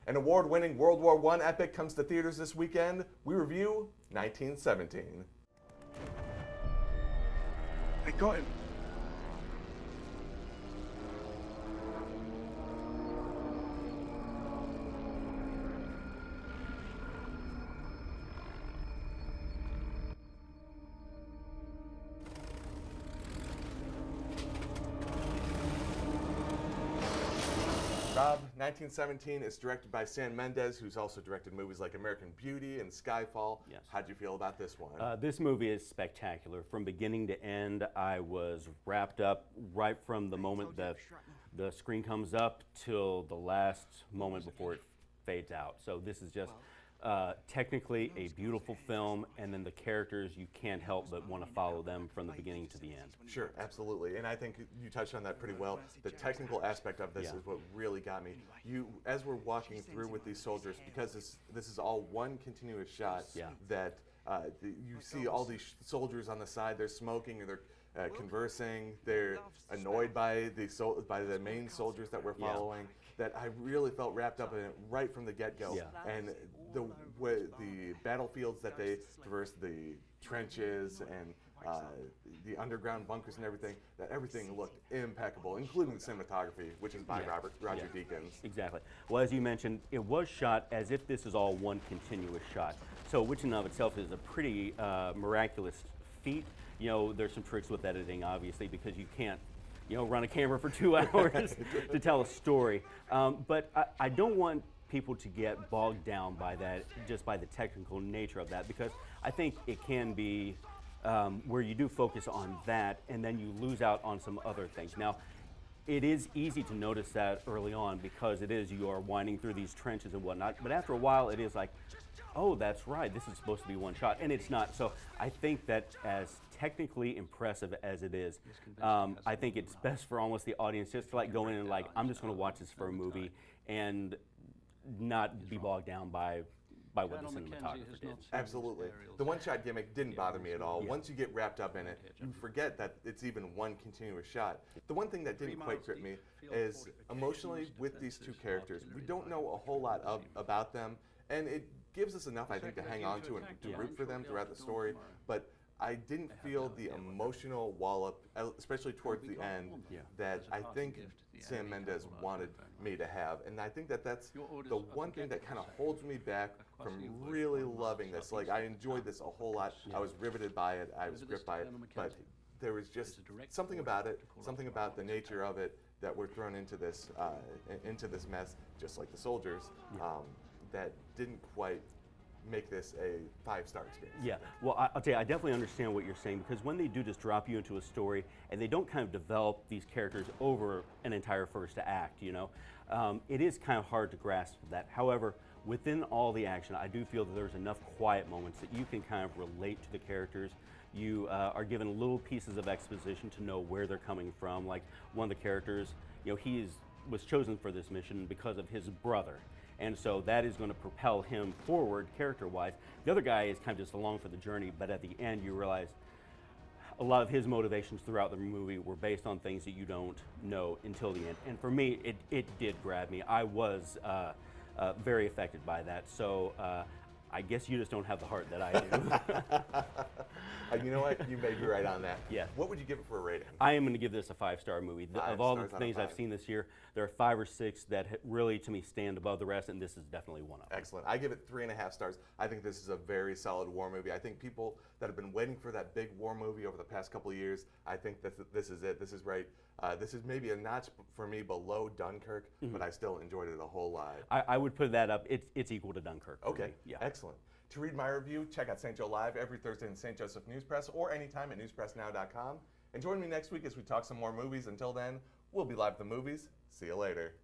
An award-winning World War I epic comes to theaters this weekend. We review 1917. They got him. Rob, 1917 is directed by Mendes, who's also directed movies like American Beauty and Skyfall. Yes. How'd you feel about this one? This movie is spectacular. From beginning to end, I was wrapped up right from the moment that the screen comes up till the last moment before it fades out. So this is just technically a beautiful film, and then the characters, you can't help but want to follow them from the beginning to the end. Sure, absolutely. And I think you touched on that pretty well. The technical aspect of this is what really got me. As we're walking through with these soldiers, because this is all one continuous shot, that you see all these soldiers on the side, they're smoking, or they're conversing, they're annoyed by the main soldiers that we're following, that I really felt wrapped up in it right from the get-go. And the battlefields that they traverse, the trenches and the underground bunkers and everything, that everything looked impeccable, including the cinematography, which is by Roger Deakins. Exactly. Well, as you mentioned, it was shot as if this is all one continuous shot. So, which in and of itself is a pretty miraculous feat. You know, there's some tricks with editing, obviously, because you can't, run a camera for 2 hours to tell a story. But I don't want people to get bogged down by that, just by the technical nature of that, because I think it can be where you do focus on that and then you lose out on some other things. Now, it is easy to notice that early on because you are winding through these trenches and whatnot, but after a while it is like, oh, that's right, this is supposed to be one shot, and it's not. So I think that as technically impressive as it is, I think it's best for almost the audience just to like go in and like, I'm just going to watch this for a movie and not be bogged down by what the cinematographer did. Absolutely. The one-shot gimmick didn't bother me at all. Once you get wrapped up in it, you forget that it's even one continuous shot. The one thing that didn't quite grip me is emotionally with these two characters, we don't know a whole lot about them, and it gives us enough, I think, to hang on to and to root for them throughout the story, but I didn't feel the emotional wallop, especially towards the end, that I think Sam Mendes wanted me to have. And I think that that's the one thing that kind of holds me back from really loving this. Like, I enjoyed this a whole lot. I was riveted by it. I was gripped by it. But there was just something about it, something about the nature of it that we're thrown into this mess, just like the soldiers, that didn't quite make this a 5-star experience. Yeah, well, I'll tell you, I definitely understand what you're saying, because when they do just drop you into a story and they don't kind of develop these characters over an entire first act, it is kind of hard to grasp that. However, within all the action, I do feel that there's enough quiet moments that you can kind of relate to the characters. You are given little pieces of exposition to know where they're coming from. Like one of the characters, he was chosen for this mission because of his brother. And so that is going to propel him forward character-wise. The other guy is kind of just along for the journey, but at the end you realize a lot of his motivations throughout the movie were based on things that you don't know until the end. And for me, it did grab me. I was very affected by that. So I guess you just don't have the heart that I do. You know what? You may be right on that. Yeah. What would you give it for a rating? I am going to give this a 5-star movie. Of all the things I've seen this year, there are 5 or 6 that really, to me, stand above the rest, and this is definitely one of them. Excellent. I give it 3.5 stars. I think this is a very solid war movie. I think people that have been waiting for that big war movie over the past couple of years, I think that this is it. This is right. This is maybe a notch for me below Dunkirk, but I still enjoyed it a whole lot. I would put that up. It's equal to Dunkirk. Okay. Yeah. Excellent. To read my review, check out St. Joe Live every Thursday in St. Joseph News Press or anytime at newspressnow.com. And join me next week as we talk some more movies. Until then, we'll be live at the movies. See you later.